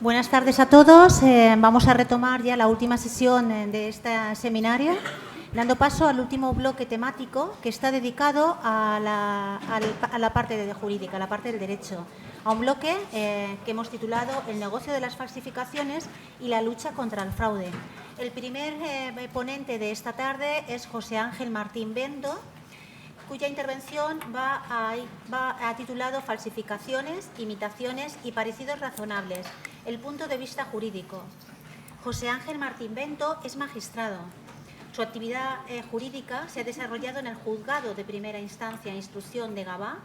Buenas tardes a todos. Vamos a retomar ya la última sesión de este seminario, dando paso al último bloque temático que está dedicado a la parte jurídica, a la parte del derecho, a un bloque que hemos titulado El negocio de las falsificaciones y la lucha contra el fraude. El primer ponente de esta tarde es José Ángel Martín Bento, cuya intervención ha titulado Falsificaciones, imitaciones y parecidos razonables, el punto de vista jurídico. José Ángel Martín Bento es magistrado. Su actividad jurídica se ha desarrollado en el Juzgado de Primera Instancia e Instrucción de Gavà,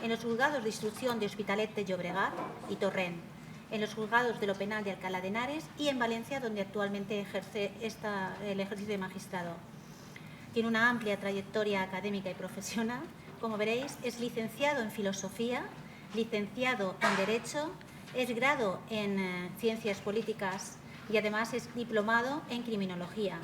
en los Juzgados de Instrucción de Hospitalet de Llobregat y Torrent, en los Juzgados de lo Penal de Alcalá de Henares y en Valencia, donde actualmente ejerce el ejercicio de magistrado. Tiene una amplia trayectoria académica y profesional. Como veréis, es licenciado en Filosofía, licenciado en Derecho, es grado en Ciencias Políticas y además es diplomado en Criminología.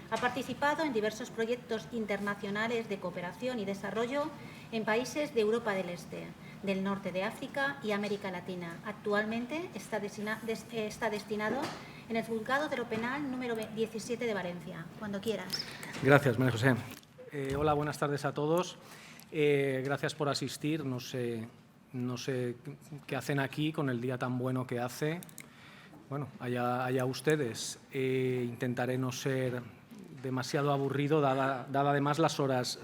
Ha participado en diversos proyectos internacionales de cooperación y desarrollo en países de Europa del Este, del Norte de África y América Latina. Actualmente está destinado en el Juzgado de lo Penal número 17 de Valencia. Cuando quieras. Gracias, María José. Hola, buenas tardes a todos. Gracias por asistir. No sé qué hacen aquí con el día tan bueno que hace. Bueno, allá ustedes. Intentaré no ser demasiado aburrido, dada además las horas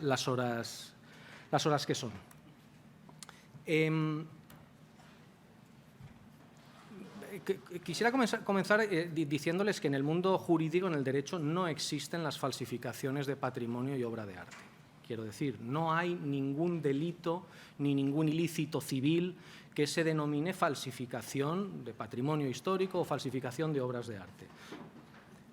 que son. Quisiera comenzar diciéndoles que en el mundo jurídico, en el derecho, no existen las falsificaciones de patrimonio y obra de arte. Quiero decir, no hay ningún delito ni ningún ilícito civil que se denomine falsificación de patrimonio histórico o falsificación de obras de arte.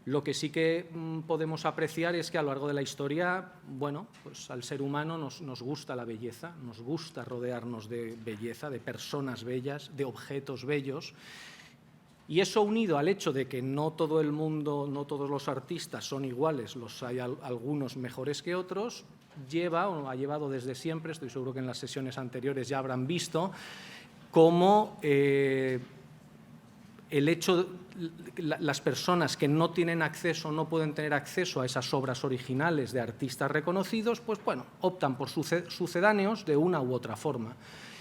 Lo que sí que podemos apreciar es que a lo largo de la historia, bueno, pues al ser humano nos gusta la belleza, nos gusta rodearnos de belleza, de personas bellas, de objetos bellos. Y eso, unido al hecho de que no todo el mundo, no todos los artistas son iguales, los hay algunos mejores que otros, ha llevado desde siempre, estoy seguro que en las sesiones anteriores ya habrán visto, cómo el hecho, las personas que no tienen acceso, no pueden tener acceso a esas obras originales de artistas reconocidos, pues bueno, optan por sucedáneos de una u otra forma.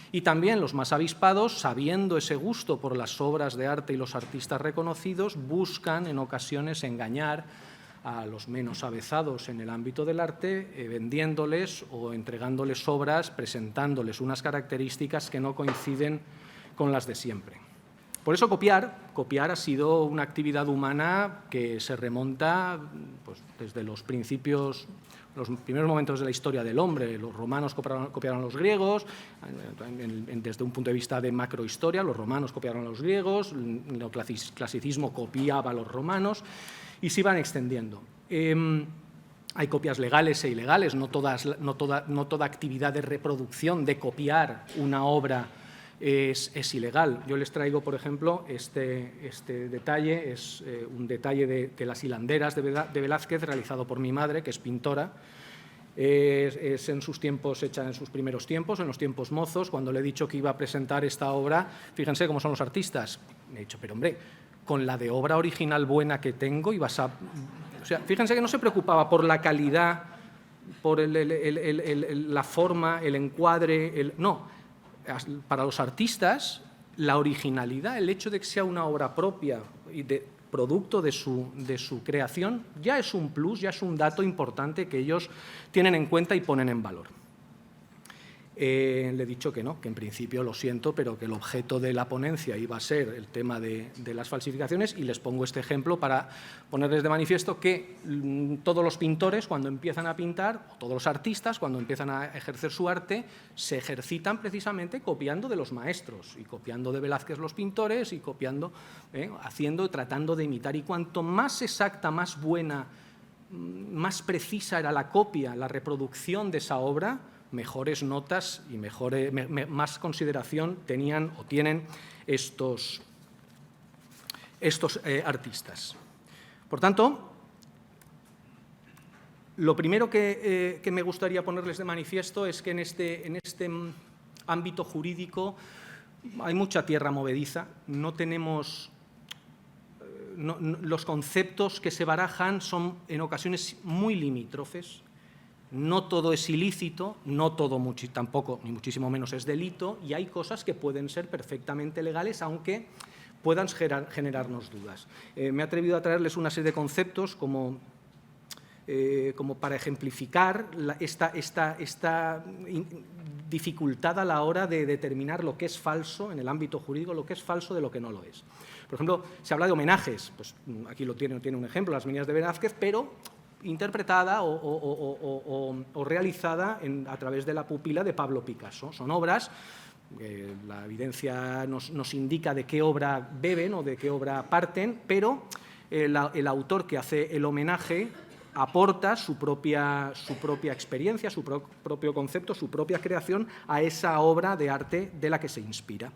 Y también los más avispados, sabiendo ese gusto por las obras de arte y los artistas reconocidos, buscan en ocasiones engañar a los menos avezados en el ámbito del arte, vendiéndoles o entregándoles obras, presentándoles unas características que no coinciden con las de siempre. Por eso copiar ha sido una actividad humana que se remonta pues, desde los primeros momentos de la historia del hombre. Los romanos copiaron a los griegos, desde un punto de vista de macrohistoria, los romanos copiaron a los griegos, el neoclasicismo copiaba a los romanos y se iban extendiendo. Hay copias legales e ilegales, no toda actividad de reproducción, de copiar una obra es ilegal. Yo les traigo, por ejemplo, este detalle, es un detalle de las hilanderas de Velázquez, realizado por mi madre, que es pintora. Es en sus tiempos, hecha en sus primeros tiempos, en los tiempos mozos. Cuando le he dicho que iba a presentar esta obra, fíjense cómo son los artistas. Me he dicho, pero hombre, con la de obra original buena que tengo, ibas a... O sea, fíjense que no se preocupaba por la calidad, por la forma, el encuadre, no. Para los artistas, la originalidad, el hecho de que sea una obra propia y de producto de su creación, ya es un plus, ya es un dato importante que ellos tienen en cuenta y ponen en valor. Le he dicho que no, que en principio lo siento, pero que el objeto de la ponencia iba a ser el tema de las falsificaciones, y les pongo este ejemplo para ponerles de manifiesto que todos los pintores, cuando empiezan a pintar, o todos los artistas, cuando empiezan a ejercer su arte, se ejercitan precisamente copiando de los maestros, y copiando de Velázquez los pintores, y copiando, tratando de imitar. Y cuanto más exacta, más buena, más precisa era la copia, la reproducción de esa obra, mejores notas y más consideración tenían o tienen estos artistas. Por tanto, lo primero que me gustaría ponerles de manifiesto es que en este ámbito jurídico hay mucha tierra movediza. No tenemos los conceptos que se barajan son en ocasiones muy limítrofes. No todo es ilícito, no todo tampoco, ni muchísimo menos, es delito, y hay cosas que pueden ser perfectamente legales, aunque puedan generarnos dudas. Me he atrevido a traerles una serie de conceptos como para ejemplificar esta dificultad a la hora de determinar lo que es falso en el ámbito jurídico, lo que es falso de lo que no lo es. Por ejemplo, se habla de homenajes, pues aquí tiene un ejemplo, las Meninas de Velázquez, pero interpretada o realizada a través de la pupila de Pablo Picasso. Son obras, la evidencia nos indica de qué obra beben o de qué obra parten, pero el autor que hace el homenaje aporta su propia experiencia, su propio concepto, su propia creación a esa obra de arte de la que se inspira.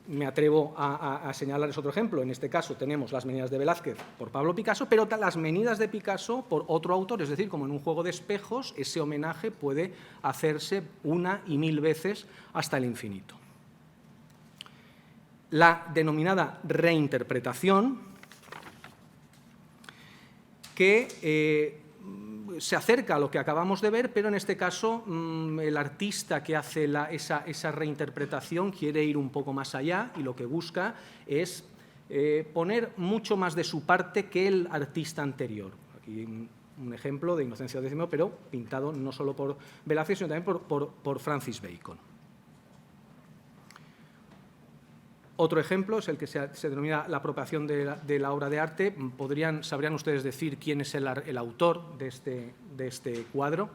Me atrevo a señalarles otro ejemplo. En este caso tenemos las Meninas de Velázquez por Pablo Picasso, pero las Meninas de Picasso por otro autor. Es decir, como en un juego de espejos, ese homenaje puede hacerse una y mil veces hasta el infinito. La denominada reinterpretación, que se acerca a lo que acabamos de ver, pero en este caso el artista que hace esa reinterpretación quiere ir un poco más allá y lo que busca es poner mucho más de su parte que el artista anterior. Aquí un ejemplo de Inocencio X, pero pintado no solo por Velázquez, sino también por Francis Bacon. Otro ejemplo es el que se denomina la apropiación de la obra de arte. ¿Sabrían ustedes decir quién es el autor de este cuadro?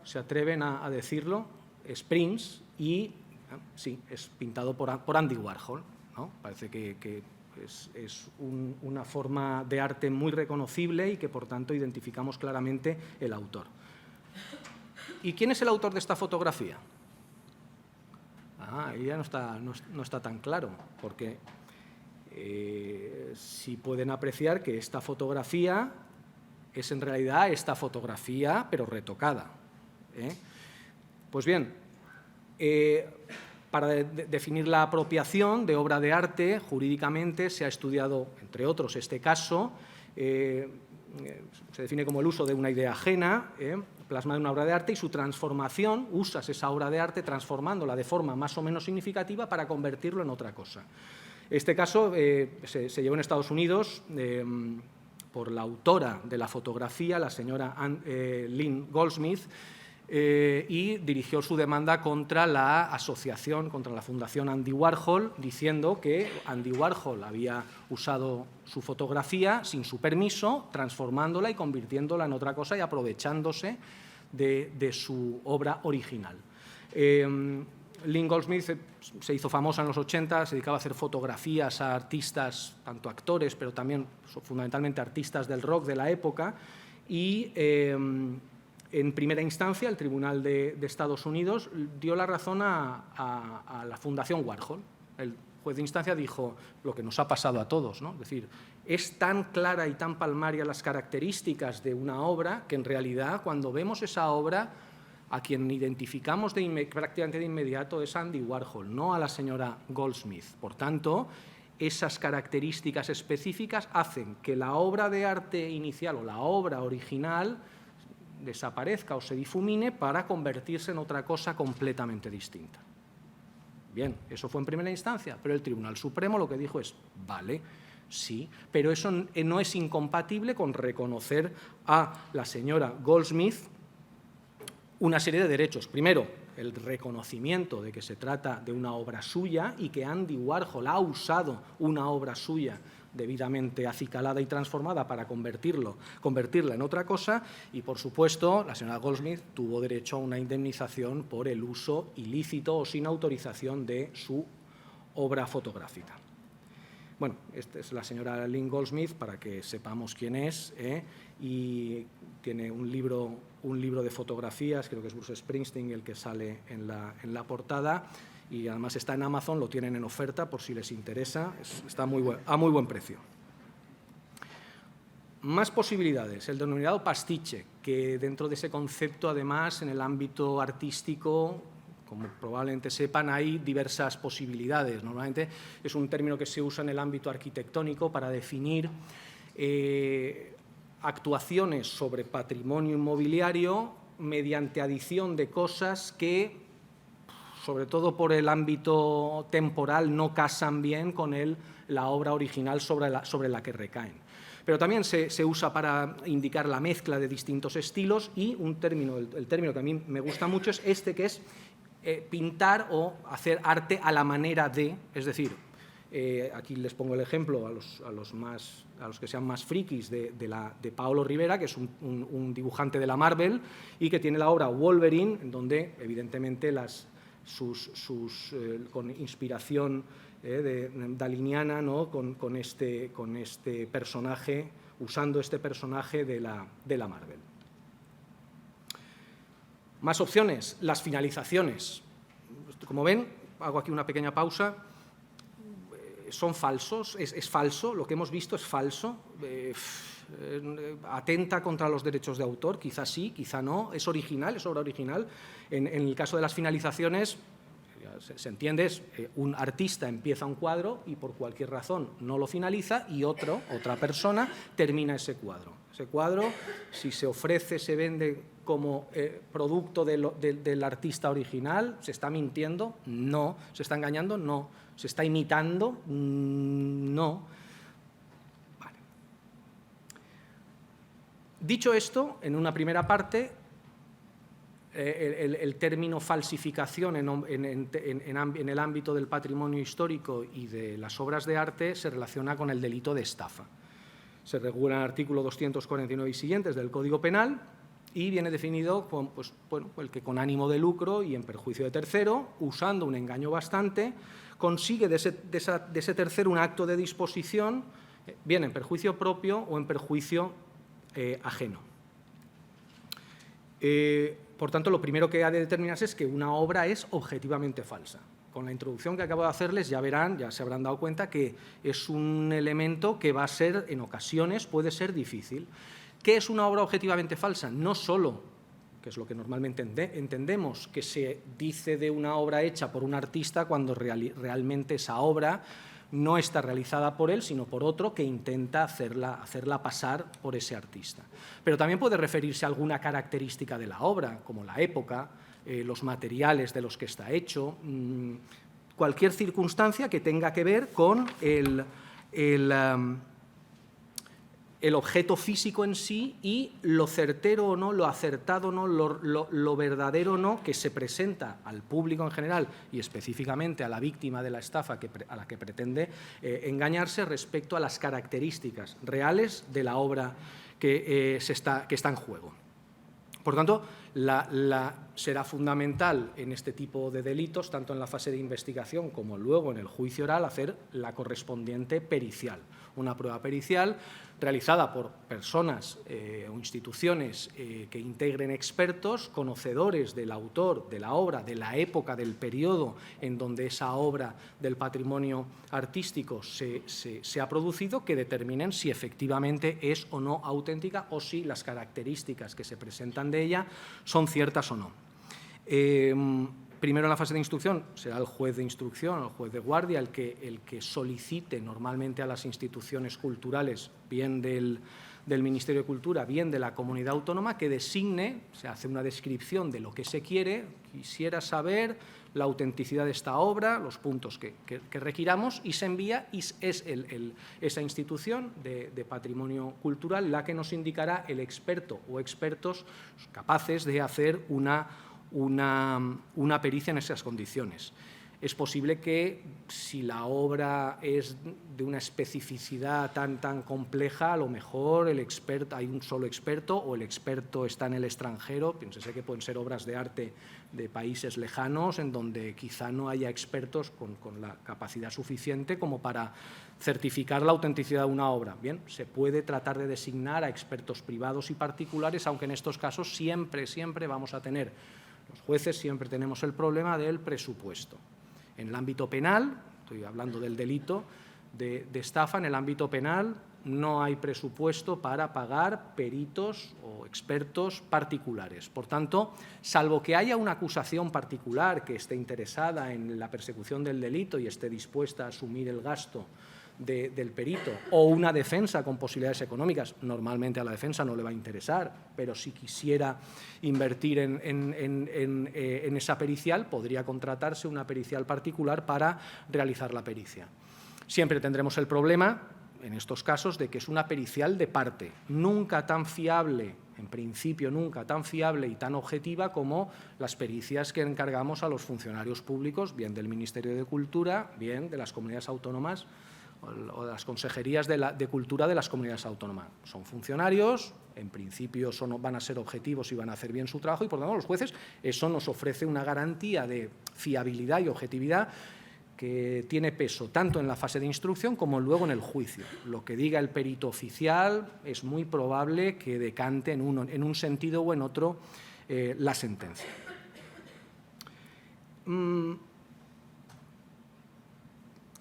¿Se atreven a decirlo? Es Prince y sí, es pintado por Andy Warhol, ¿no? Parece que es una forma de arte muy reconocible y que, por tanto, identificamos claramente el autor. ¿Y quién es el autor de esta fotografía? Ahí ya no está tan claro, porque sí pueden apreciar que esta fotografía es en realidad esta fotografía, pero retocada. Pues bien, para definir la apropiación de obra de arte, jurídicamente se ha estudiado, entre otros, este caso. Se define como el uso de una idea ajena, plasmada en una obra de arte, y su transformación, usas esa obra de arte transformándola de forma más o menos significativa para convertirlo en otra cosa. Este caso se llevó en Estados Unidos por la autora de la fotografía, la señora Lynn Goldsmith, y dirigió su demanda contra la asociación, contra la Fundación Andy Warhol, diciendo que Andy Warhol había usado su fotografía sin su permiso, transformándola y convirtiéndola en otra cosa y aprovechándose de su obra original. Lynn Goldsmith se hizo famosa en los 80, se dedicaba a hacer fotografías a artistas, tanto actores, pero también fundamentalmente artistas del rock de la época, y en primera instancia, el Tribunal de Estados Unidos dio la razón a la Fundación Warhol. El juez de instancia dijo lo que nos ha pasado a todos, ¿no? Es decir, es tan clara y tan palmaria las características de una obra que en realidad cuando vemos esa obra a quien identificamos prácticamente de inmediato es Andy Warhol, no a la señora Goldsmith. Por tanto, esas características específicas hacen que la obra de arte inicial o la obra original desaparezca o se difumine para convertirse en otra cosa completamente distinta. Bien, eso fue en primera instancia, pero el Tribunal Supremo lo que dijo es, vale, sí, pero eso no es incompatible con reconocer a la señora Goldsmith una serie de derechos. Primero, el reconocimiento de que se trata de una obra suya y que Andy Warhol ha usado una obra suya debidamente acicalada y transformada para convertirla en otra cosa, y, por supuesto, la señora Goldsmith tuvo derecho a una indemnización por el uso ilícito o sin autorización de su obra fotográfica. Bueno, esta es la señora Lynn Goldsmith, para que sepamos quién es, y tiene un libro de fotografías, creo que es Bruce Springsteen el que sale en la portada, y además está en Amazon, lo tienen en oferta por si les interesa, está a muy buen precio. Más posibilidades, el denominado pastiche, que dentro de ese concepto, además, en el ámbito artístico, como probablemente sepan, hay diversas posibilidades. Normalmente es un término que se usa en el ámbito arquitectónico para definir actuaciones sobre patrimonio inmobiliario mediante adición de cosas que, sobre todo por el ámbito temporal, no casan bien con la obra original sobre la que recaen. Pero también se usa para indicar la mezcla de distintos estilos y el término que a mí me gusta mucho es este, que es pintar o hacer arte a la manera de, es decir, aquí les pongo el ejemplo a los que sean más frikis de Paolo Rivera, que es un dibujante de la Marvel y que tiene la obra Wolverine, en donde evidentemente con inspiración daliniana, ¿no? con este personaje, usando este personaje de la Marvel. Más opciones, las finalizaciones. Como ven, hago aquí una pequeña pausa. Son falsos, es falso, lo que hemos visto es falso. Atenta contra los derechos de autor, quizá sí, quizá no. Es original, es obra original. En el caso de las finalizaciones, se entiende, un artista empieza un cuadro y por cualquier razón no lo finaliza y otra persona termina ese cuadro. Ese cuadro, si se ofrece, se vende como producto del artista original, ¿se está mintiendo? No. ¿Se está engañando? No. ¿Se está imitando? No. Vale. Dicho esto, en una primera parte, el término falsificación en el ámbito del patrimonio histórico y de las obras de arte se relaciona con el delito de estafa. Se regula en el artículo 249 y siguientes del Código Penal y viene definido el que con ánimo de lucro y en perjuicio de tercero, usando un engaño bastante, consigue de ese tercero un acto de disposición, bien en perjuicio propio o en perjuicio ajeno. Por tanto, lo primero que ha de determinarse es que una obra es objetivamente falsa. Con la introducción que acabo de hacerles ya verán, ya se habrán dado cuenta que es un elemento que va a ser, en ocasiones, puede ser difícil. ¿Qué es una obra objetivamente falsa? No solo, que es lo que normalmente entendemos, que se dice de una obra hecha por un artista cuando realmente esa obra no está realizada por él, sino por otro que intenta hacerla pasar por ese artista. Pero también puede referirse a alguna característica de la obra, como la época, los materiales de los que está hecho, cualquier circunstancia que tenga que ver con el objeto físico en sí y lo certero o no, lo acertado o no, lo verdadero o no que se presenta al público en general y específicamente a la víctima de la estafa a la que pretende engañarse respecto a las características reales de la obra que está en juego. Por tanto, será fundamental en este tipo de delitos, tanto en la fase de investigación como luego en el juicio oral, hacer la correspondiente pericial. Una prueba pericial realizada por personas o instituciones que integren expertos, conocedores del autor, de la obra, de la época, del periodo en donde esa obra del patrimonio artístico se ha producido, que determinen si efectivamente es o no auténtica o si las características que se presentan de ella son ciertas o no. Primero, en la fase de instrucción, será el juez de instrucción, el juez de guardia, el que solicite normalmente a las instituciones culturales, bien del Ministerio de Cultura, bien de la comunidad autónoma, que designe, se hace una descripción de lo que se quiere, quisiera saber la autenticidad de esta obra, los puntos que requiramos, y se envía, y es esa institución de patrimonio cultural la que nos indicará el experto o expertos capaces de hacer una pericia en esas condiciones. Es posible que, si la obra es de una especificidad tan compleja, a lo mejor hay un solo experto o el experto está en el extranjero. Piénsese que pueden ser obras de arte de países lejanos en donde quizá no haya expertos con la capacidad suficiente como para certificar la autenticidad de una obra. Bien, se puede tratar de designar a expertos privados y particulares, aunque en estos casos siempre vamos a tener, los jueces siempre tenemos el problema del presupuesto. En el ámbito penal, estoy hablando del delito de estafa, en el ámbito penal no hay presupuesto para pagar peritos o expertos particulares. Por tanto, salvo que haya una acusación particular que esté interesada en la persecución del delito y esté dispuesta a asumir el gasto del perito, o una defensa con posibilidades económicas, normalmente a la defensa no le va a interesar, pero si quisiera invertir en esa pericial, podría contratarse una pericial particular para realizar la pericia. Siempre tendremos el problema, en estos casos, de que es una pericial de parte, nunca tan fiable, en principio nunca tan fiable y tan objetiva como las pericias que encargamos a los funcionarios públicos, bien del Ministerio de Cultura, bien de las comunidades autónomas o de las consejerías de Cultura de las comunidades autónomas. Son funcionarios, en principio van a ser objetivos y van a hacer bien su trabajo y, por lo tanto, los jueces, eso nos ofrece una garantía de fiabilidad y objetividad que tiene peso tanto en la fase de instrucción como luego en el juicio. Lo que diga el perito oficial es muy probable que decante en un sentido o en otro la sentencia.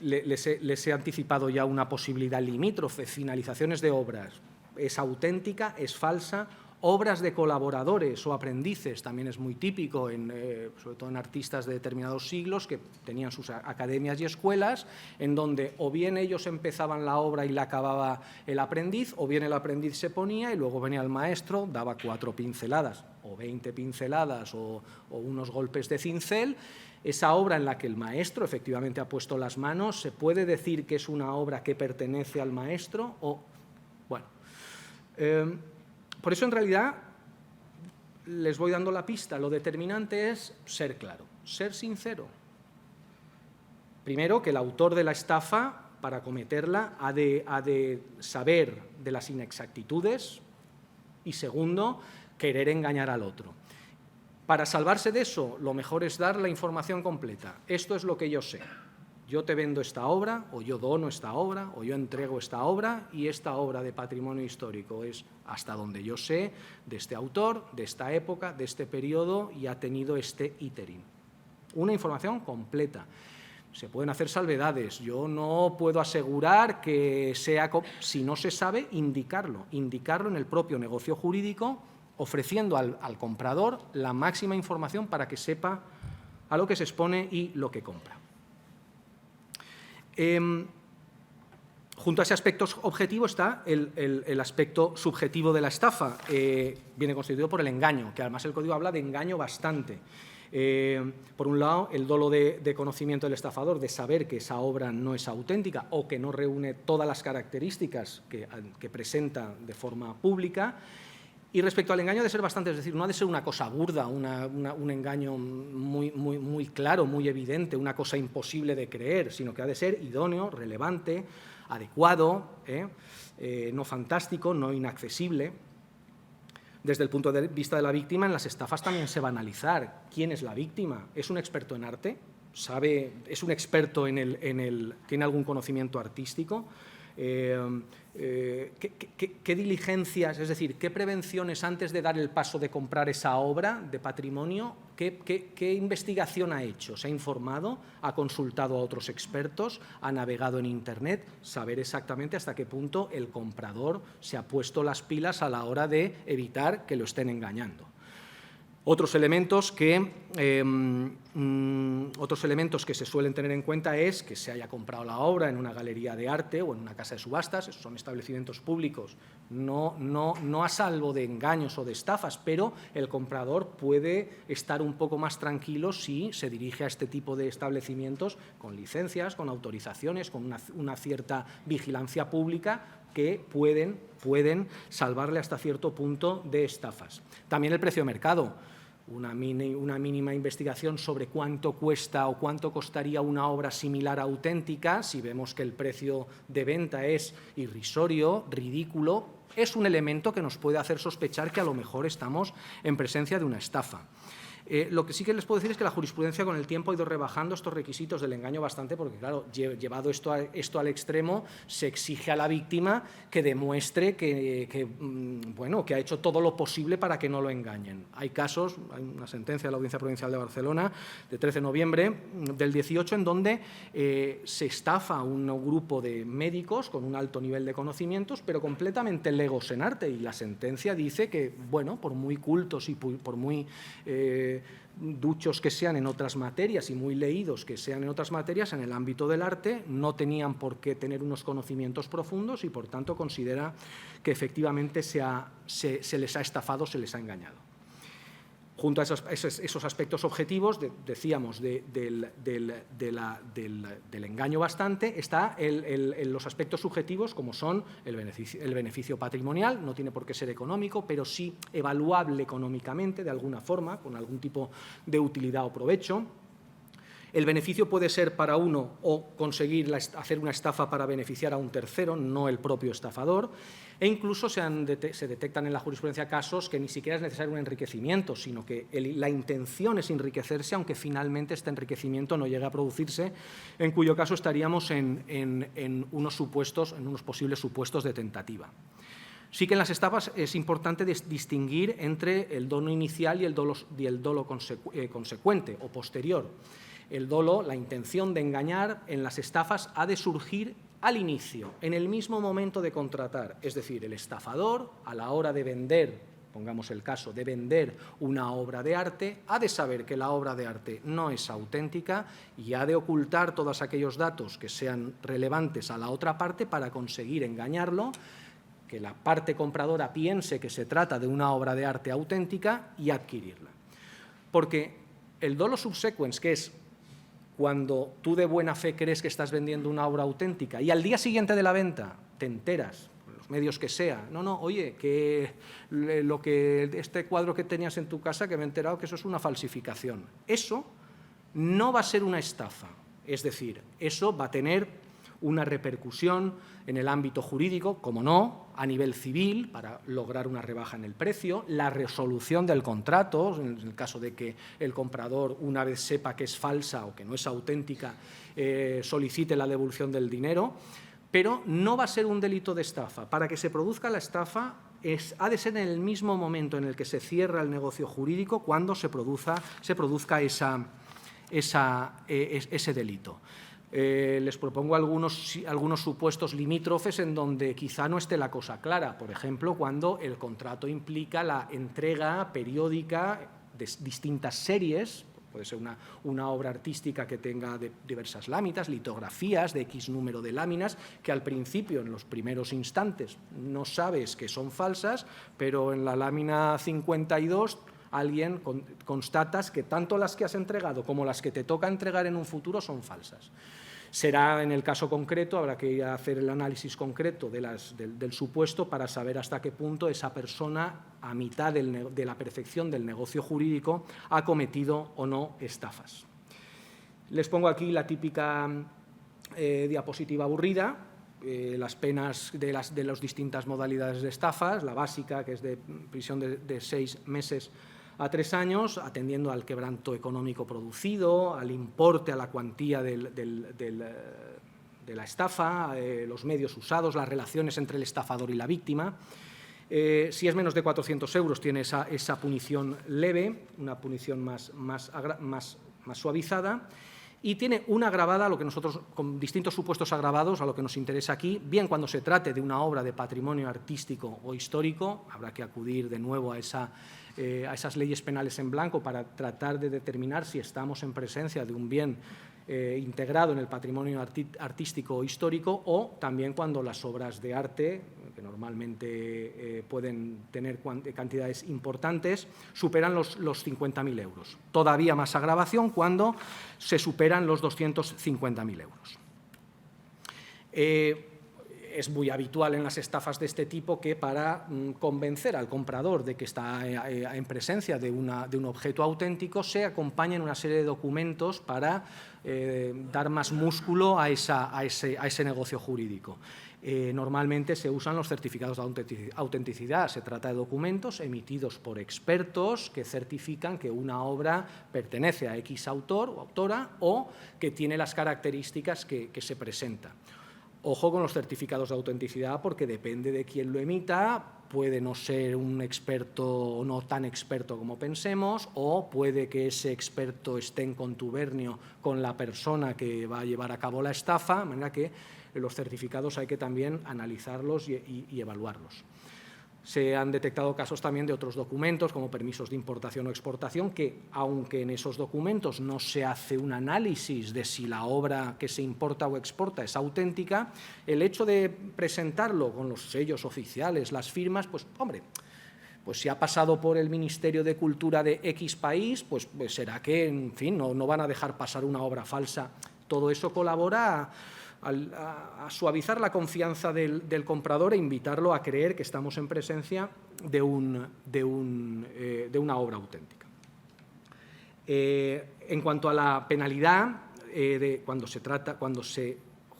Les he anticipado ya una posibilidad limítrofe, finalizaciones de obras. ¿Es auténtica? ¿Es falsa? Obras de colaboradores o aprendices, también es muy típico, sobre todo en artistas de determinados siglos que tenían sus academias y escuelas, en donde o bien ellos empezaban la obra y la acababa el aprendiz, o bien el aprendiz se ponía y luego venía el maestro, daba 4 pinceladas o 20 pinceladas o unos golpes de cincel. Esa obra en la que el maestro efectivamente ha puesto las manos, ¿se puede decir que es una obra que pertenece al maestro? Bueno, por eso, en realidad, les voy dando la pista. Lo determinante es ser claro, ser sincero. Primero, que el autor de la estafa, para cometerla, ha de saber de las inexactitudes y, segundo, querer engañar al otro. Para salvarse de eso, lo mejor es dar la información completa. Esto es lo que yo sé. Yo te vendo esta obra, o yo dono esta obra, o yo entrego esta obra, y esta obra de patrimonio histórico es, hasta donde yo sé, de este autor, de esta época, de este periodo, y ha tenido este iterín. Una información completa. Se pueden hacer salvedades. Yo no puedo asegurar que sea, si no se sabe, indicarlo en el propio negocio jurídico, ofreciendo al comprador la máxima información para que sepa a lo que se expone y lo que compra. Junto a ese aspecto objetivo está el aspecto subjetivo de la estafa. Viene constituido por el engaño, que además el Código habla de engaño bastante. Por un lado, el dolo de conocimiento del estafador, de saber que esa obra no es auténtica o que no reúne todas las características que presenta de forma pública. Y respecto al engaño, ha de ser bastante, es decir, no ha de ser una cosa burda, un engaño muy claro, muy evidente, una cosa imposible de creer, sino que ha de ser idóneo, relevante, adecuado, no fantástico, no inaccesible. Desde el punto de vista de la víctima, en las estafas también se va a analizar quién es la víctima. ¿Es un experto en arte? ¿Es un experto tiene algún conocimiento artístico? ¿Qué diligencias, es decir, qué prevenciones antes de dar el paso de comprar esa obra de patrimonio, qué investigación ha hecho? ¿Se ha informado? ¿Ha consultado a otros expertos? ¿Ha navegado en Internet? Saber exactamente hasta qué punto el comprador se ha puesto las pilas a la hora de evitar que lo estén engañando. Otros elementos que se suelen tener en cuenta es que se haya comprado la obra en una galería de arte o en una casa de subastas. Esos son establecimientos públicos, no a salvo de engaños o de estafas, pero el comprador puede estar un poco más tranquilo si se dirige a este tipo de establecimientos con licencias, con autorizaciones, con una cierta vigilancia pública que pueden salvarle hasta cierto punto de estafas. También el precio de mercado. Una mínima investigación sobre cuánto cuesta o cuánto costaría una obra similar a auténtica, si vemos que el precio de venta es irrisorio, ridículo, es un elemento que nos puede hacer sospechar que a lo mejor estamos en presencia de una estafa. Lo que sí que les puedo decir es que la jurisprudencia con el tiempo ha ido rebajando estos requisitos del engaño bastante, porque claro, llevado esto al extremo, se exige a la víctima que demuestre que ha hecho todo lo posible para que no lo engañen. Hay casos, hay una sentencia de la Audiencia Provincial de Barcelona de 13 de noviembre del 18 en donde se estafa a un grupo de médicos con un alto nivel de conocimientos, pero completamente legos en arte, y la sentencia dice que, bueno, por muy cultos y por muy duchos que sean en otras materias y muy leídos que sean en otras materias, en el ámbito del arte no tenían por qué tener unos conocimientos profundos y, por tanto, considera que efectivamente se les ha estafado, se les ha engañado. Junto a esos aspectos objetivos, decíamos, del engaño bastante, está los aspectos subjetivos, como son el beneficio patrimonial. No tiene por qué ser económico, pero sí evaluable económicamente, de alguna forma, con algún tipo de utilidad o provecho. El beneficio puede ser para uno o conseguir hacer una estafa para beneficiar a un tercero, no el propio estafador, e incluso se detectan en la jurisprudencia casos que ni siquiera es necesario un enriquecimiento, sino que la intención es enriquecerse, aunque finalmente este enriquecimiento no llegue a producirse, en cuyo caso estaríamos en unos posibles supuestos de tentativa. Sí que en las estafas es importante distinguir entre el dolo inicial y el dolo consecuente o posterior. El dolo, la intención de engañar, en las estafas ha de surgir al inicio, en el mismo momento de contratar. Es decir, el estafador, a la hora de vender, pongamos el caso, de vender una obra de arte, ha de saber que la obra de arte no es auténtica y ha de ocultar todos aquellos datos que sean relevantes a la otra parte para conseguir engañarlo, que la parte compradora piense que se trata de una obra de arte auténtica y adquirirla. Porque el dolo subsequens, que es cuando tú de buena fe crees que estás vendiendo una obra auténtica y al día siguiente de la venta te enteras, por los medios que sea, oye, que este cuadro que tenías en tu casa, que me he enterado que eso es una falsificación. Eso no va a ser una estafa, es decir, eso va a tener una repercusión en el ámbito jurídico, como no, a nivel civil, para lograr una rebaja en el precio, la resolución del contrato, en el caso de que el comprador, una vez sepa que es falsa o que no es auténtica, solicite la devolución del dinero, pero no va a ser un delito de estafa. Para que se produzca la estafa, ha de ser en el mismo momento en el que se cierra el negocio jurídico cuando se produzca ese delito. Les propongo algunos supuestos limítrofes en donde quizá no esté la cosa clara. Por ejemplo, cuando el contrato implica la entrega periódica de distintas series, puede ser una obra artística que tenga diversas láminas, litografías de X número de láminas, que al principio, en los primeros instantes, no sabes que son falsas, pero en la lámina 52... constatas que tanto las que has entregado como las que te toca entregar en un futuro son falsas. Será en el caso concreto, habrá que ir a hacer el análisis concreto del supuesto para saber hasta qué punto esa persona, a mitad de la perfección del negocio jurídico, ha cometido o no estafas. Les pongo aquí la típica diapositiva aburrida, las penas de las distintas modalidades de estafas, la básica, que es de prisión de 6 meses a 3 años, atendiendo al quebranto económico producido, al importe, a la cuantía de la estafa, los medios usados, las relaciones entre el estafador y la víctima. Si es menos de 400 euros, tiene esa punición leve, una punición más suavizada. Y tiene una agravada, con distintos supuestos agravados, a lo que nos interesa aquí, bien cuando se trate de una obra de patrimonio artístico o histórico, habrá que acudir de nuevo a esas leyes penales en blanco para tratar de determinar si estamos en presencia de un bien integrado en el patrimonio artístico o histórico, o también cuando las obras de arte, que normalmente pueden tener cantidades importantes, superan los 50.000 euros. Todavía más agravación cuando se superan los 250.000 euros. Es muy habitual en las estafas de este tipo que para convencer al comprador de que está en presencia de un objeto auténtico se acompañen una serie de documentos para dar más músculo a ese negocio jurídico. Normalmente se usan los certificados de autenticidad. Se trata de documentos emitidos por expertos que certifican que una obra pertenece a X autor o autora o que tiene las características que se presenta. Ojo con los certificados de autenticidad, porque depende de quién lo emita, puede no ser un experto o no tan experto como pensemos, o puede que ese experto esté en contubernio con la persona que va a llevar a cabo la estafa, de manera que los certificados hay que también analizarlos y evaluarlos. Se han detectado casos también de otros documentos, como permisos de importación o exportación, que, aunque en esos documentos no se hace un análisis de si la obra que se importa o exporta es auténtica, el hecho de presentarlo con los sellos oficiales, las firmas, pues, hombre, pues si ha pasado por el Ministerio de Cultura de X país, pues será que, en fin, no van a dejar pasar una obra falsa. Todo eso colabora a suavizar la confianza del comprador e invitarlo a creer que estamos en presencia de una obra auténtica. En cuanto a la penalidad, cuando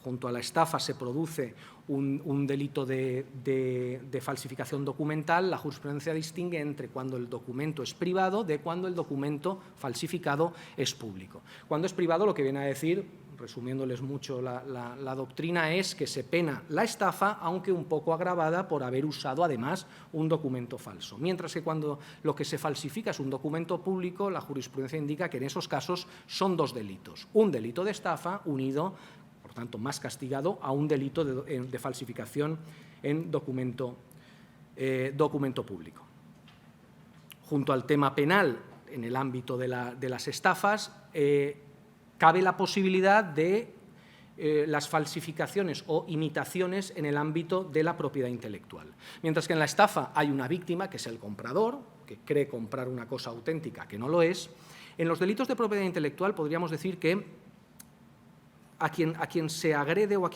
junto a la estafa se produce un delito de falsificación documental, la jurisprudencia distingue entre cuando el documento es privado de cuando el documento falsificado es público. Cuando es privado, lo que viene a decir, resumiéndoles mucho la doctrina, es que se pena la estafa, aunque un poco agravada por haber usado además un documento falso. Mientras que cuando lo que se falsifica es un documento público, la jurisprudencia indica que en esos casos son dos delitos. Un delito de estafa unido, por tanto más castigado, a un delito de falsificación en documento público. Junto al tema penal, en el ámbito de las estafas, cabe la posibilidad de las falsificaciones o imitaciones en el ámbito de la propiedad intelectual. Mientras que en la estafa hay una víctima, que es el comprador, que cree comprar una cosa auténtica que no lo es. En los delitos de propiedad intelectual podríamos decir que a quien se agrede o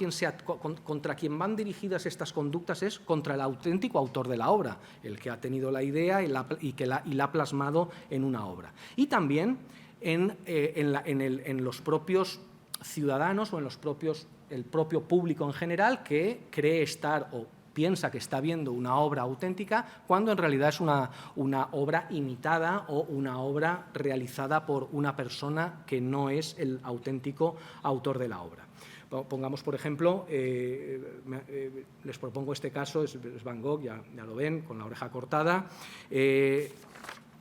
contra quien van dirigidas estas conductas es contra el auténtico autor de la obra, el que ha tenido la idea y la ha plasmado en una obra. Y también en los propios ciudadanos o el propio público en general, que cree estar o piensa que está viendo una obra auténtica cuando en realidad es una obra imitada o una obra realizada por una persona que no es el auténtico autor de la obra. Pongamos, por ejemplo, les propongo este caso, es Van Gogh, ya lo ven, con la oreja cortada.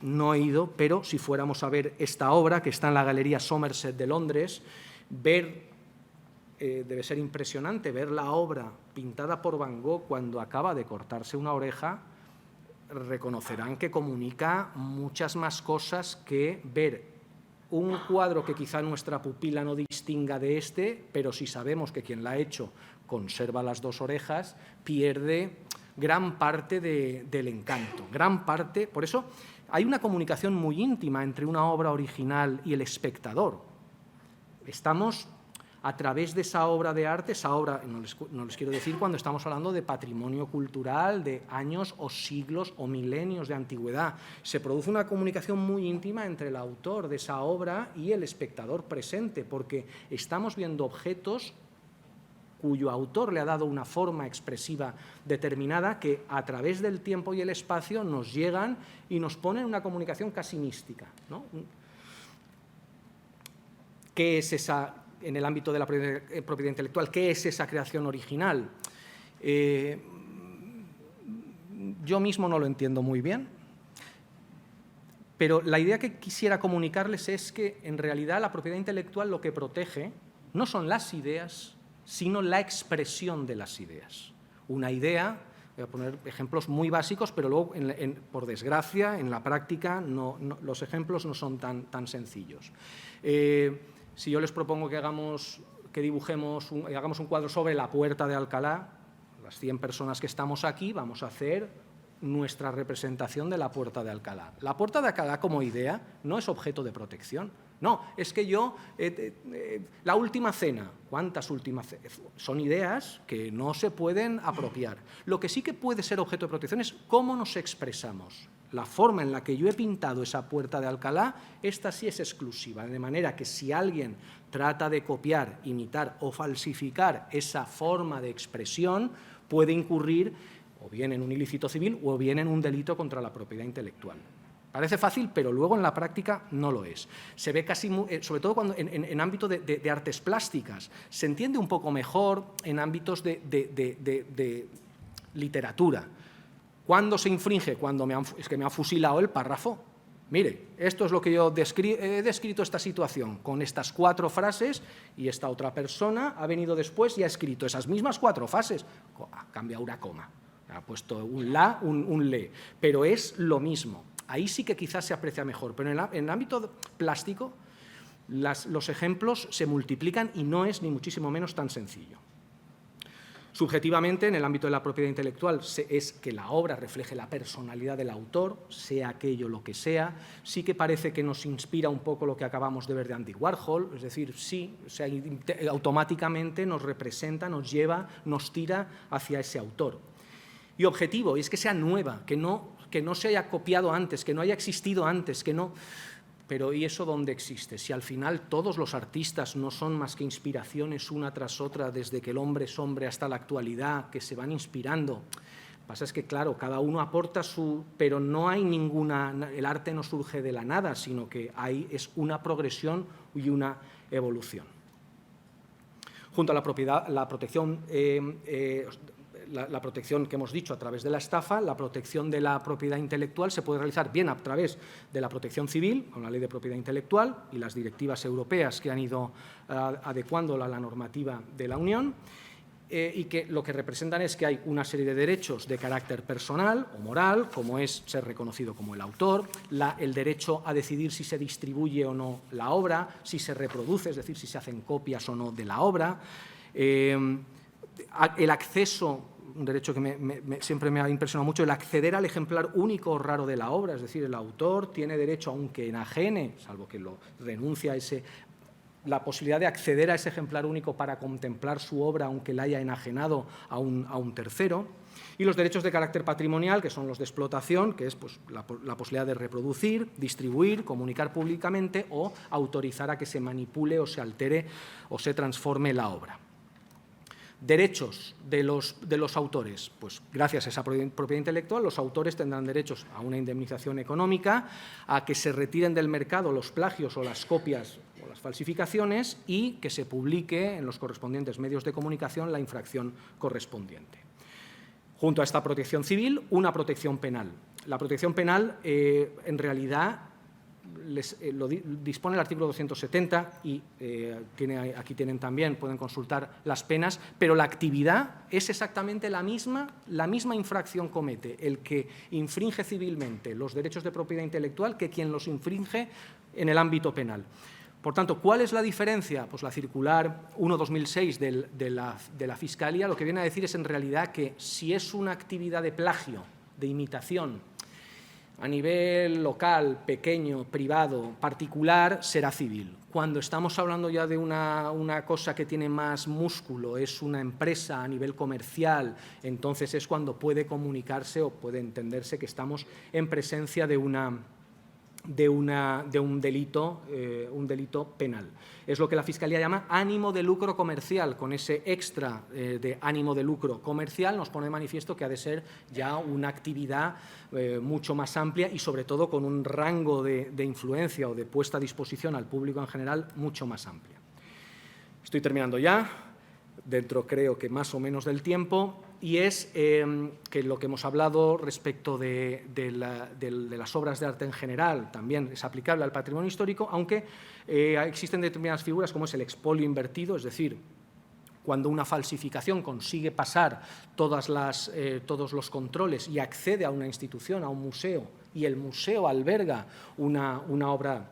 No he ido, pero si fuéramos a ver esta obra, que está en la Galería Somerset de Londres, debe ser impresionante ver la obra pintada por Van Gogh cuando acaba de cortarse una oreja. Reconocerán que comunica muchas más cosas que ver un cuadro que quizá nuestra pupila no distinga de este, pero si sabemos que quien la ha hecho conserva las dos orejas, pierde gran parte del encanto, gran parte. Por eso hay una comunicación muy íntima entre una obra original y el espectador. Estamos a través de esa obra de arte, esa obra, no les quiero decir cuando estamos hablando de patrimonio cultural de años o siglos o milenios de antigüedad, se produce una comunicación muy íntima entre el autor de esa obra y el espectador presente, porque estamos viendo objetos cuyo autor le ha dado una forma expresiva determinada que a través del tiempo y el espacio nos llegan y nos ponen una comunicación casi mística, ¿no? ¿Qué es esa, en el ámbito de la propiedad intelectual, qué es esa creación original? Yo mismo no lo entiendo muy bien, pero la idea que quisiera comunicarles es que en realidad la propiedad intelectual lo que protege no son las ideas, sino la expresión de las ideas. Una idea, voy a poner ejemplos muy básicos, pero luego, por desgracia, en la práctica los ejemplos no son tan sencillos. Si yo les propongo que hagamos un cuadro sobre la Puerta de Alcalá, las 100 personas que estamos aquí vamos a hacer nuestra representación de la Puerta de Alcalá. La Puerta de Alcalá como idea no es objeto de protección. No, es que la última cena, ¿cuántas últimas cenas? Son ideas que no se pueden apropiar. Lo que sí que puede ser objeto de protección es cómo nos expresamos. la forma en la que yo he pintado esa puerta de Alcalá, esta sí es exclusiva, de manera que si alguien trata de copiar, imitar o falsificar esa forma de expresión, puede incurrir o bien en un ilícito civil o bien en un delito contra la propiedad intelectual. Parece fácil, pero luego en la práctica no lo es. Se ve casi, sobre todo cuando en ámbito de artes plásticas, se entiende un poco mejor en ámbitos de literatura. ¿Cuándo se infringe? Cuando es que me ha fusilado el párrafo. Mire, esto es lo que yo he descrito esta situación con estas 4 frases y esta otra persona ha venido después y ha escrito esas mismas 4 frases. Ha cambiado una coma, ha puesto un la, un le, pero es lo mismo. Ahí sí que quizás se aprecia mejor, pero en el ámbito plástico los ejemplos se multiplican y no es ni muchísimo menos tan sencillo. Subjetivamente, en el ámbito de la propiedad intelectual, es que la obra refleje la personalidad del autor, sea aquello lo que sea. Sí que parece que nos inspira un poco lo que acabamos de ver de Andy Warhol, es decir, sí, o sea, automáticamente nos representa, nos lleva, nos tira hacia ese autor. Y objetivo, es que sea nueva, que no se haya copiado antes, que no haya existido antes, que no... Pero ¿y eso dónde existe? Si al final todos los artistas no son más que inspiraciones una tras otra, desde que el hombre es hombre hasta la actualidad, que se van inspirando. Lo que pasa es que, claro, cada uno aporta su... Pero no hay ninguna... El arte no surge de la nada, sino que es una progresión y una evolución. Junto a la protección... La protección que hemos dicho a través de la estafa, la protección de la propiedad intelectual se puede realizar bien a través de la protección civil, con la Ley de Propiedad Intelectual y las directivas europeas que han ido adecuándola a la normativa de la Unión, y que lo que representan es que hay una serie de derechos de carácter personal o moral, como es ser reconocido como el autor, el derecho a decidir si se distribuye o no la obra, si se reproduce, es decir, si se hacen copias o no de la obra, el acceso, un derecho que siempre me ha impresionado mucho, el acceder al ejemplar único o raro de la obra, es decir, el autor tiene derecho, aunque enajene, salvo que lo renuncia a la posibilidad de acceder a ese ejemplar único para contemplar su obra, aunque la haya enajenado a un tercero. Y los derechos de carácter patrimonial, que son los de explotación, que es pues, la posibilidad de reproducir, distribuir, comunicar públicamente o autorizar a que se manipule o se altere o se transforme la obra. Derechos de los autores. Pues gracias a esa propiedad intelectual, los autores tendrán derechos a una indemnización económica, a que se retiren del mercado los plagios o las copias o las falsificaciones y que se publique en los correspondientes medios de comunicación la infracción correspondiente. Junto a esta protección civil, una protección penal. La protección penal, en realidad, lo dispone el artículo 270 y aquí tienen también, pueden consultar las penas, pero la actividad es exactamente la misma infracción comete el que infringe civilmente los derechos de propiedad intelectual que quien los infringe en el ámbito penal. Por tanto, ¿cuál es la diferencia? Pues la circular 1/2006 de la Fiscalía lo que viene a decir es en realidad que si es una actividad de plagio, de imitación, a nivel local, pequeño, privado, particular, será civil. Cuando estamos hablando ya de una cosa que tiene más músculo, es una empresa a nivel comercial, entonces es cuando puede comunicarse o puede entenderse que estamos en presencia de un delito penal. Es lo que la Fiscalía llama ánimo de lucro comercial. Con ese extra de ánimo de lucro comercial nos pone de manifiesto que ha de ser ya una actividad mucho más amplia y sobre todo con un rango de influencia o de puesta a disposición al público en general mucho más amplia. Estoy terminando ya, dentro creo que más o menos del tiempo. Y es que lo que hemos hablado respecto de las obras de arte en general también es aplicable al patrimonio histórico, aunque existen determinadas figuras como es el expolio invertido, es decir, cuando una falsificación consigue pasar todos los controles y accede a una institución, a un museo, y el museo alberga una obra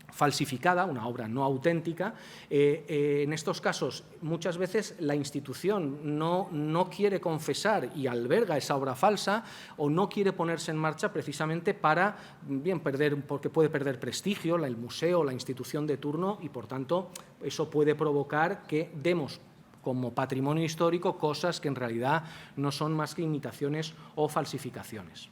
falsificada, una obra no auténtica. En estos casos, muchas veces la institución no quiere confesar y alberga esa obra falsa o no quiere ponerse en marcha precisamente para, porque puede perder prestigio, el museo, la institución de turno y, por tanto, eso puede provocar que demos como patrimonio histórico cosas que en realidad no son más que imitaciones o falsificaciones.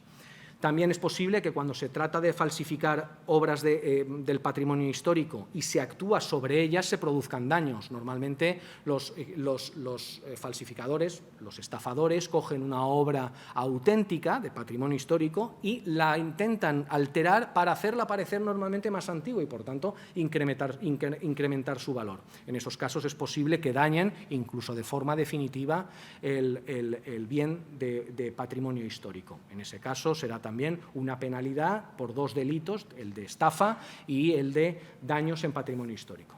También es posible que cuando se trata de falsificar obras del patrimonio histórico y se actúa sobre ellas, se produzcan daños. Normalmente los falsificadores, los estafadores, cogen una obra auténtica de patrimonio histórico y la intentan alterar para hacerla parecer normalmente más antigua y, por tanto, incrementar su valor. En esos casos es posible que dañen, incluso de forma definitiva, el bien de patrimonio histórico. En ese caso será también una penalidad por 2 delitos, el de estafa y el de daños en patrimonio histórico.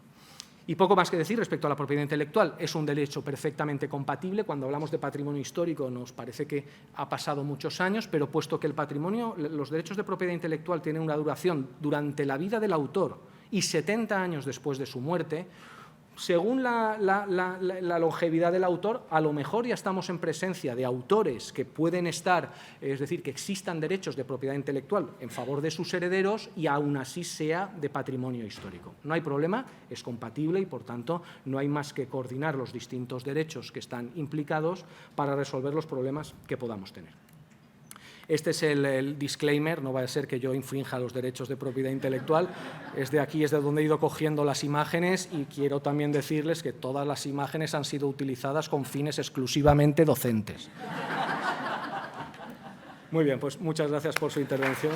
Y poco más que decir respecto a la propiedad intelectual. Es un derecho perfectamente compatible. Cuando hablamos de patrimonio histórico nos parece que ha pasado muchos años, pero puesto que los derechos de propiedad intelectual tienen una duración durante la vida del autor y 70 años después de su muerte, según la longevidad del autor, a lo mejor ya estamos en presencia de autores que pueden estar, es decir, que existan derechos de propiedad intelectual en favor de sus herederos y aún así sea de patrimonio histórico. No hay problema, es compatible y, por tanto, no hay más que coordinar los distintos derechos que están implicados para resolver los problemas que podamos tener. Este es el disclaimer, no va a ser que yo infrinja los derechos de propiedad intelectual. Es de donde he ido cogiendo las imágenes y quiero también decirles que todas las imágenes han sido utilizadas con fines exclusivamente docentes. Muy bien, pues muchas gracias por su intervención.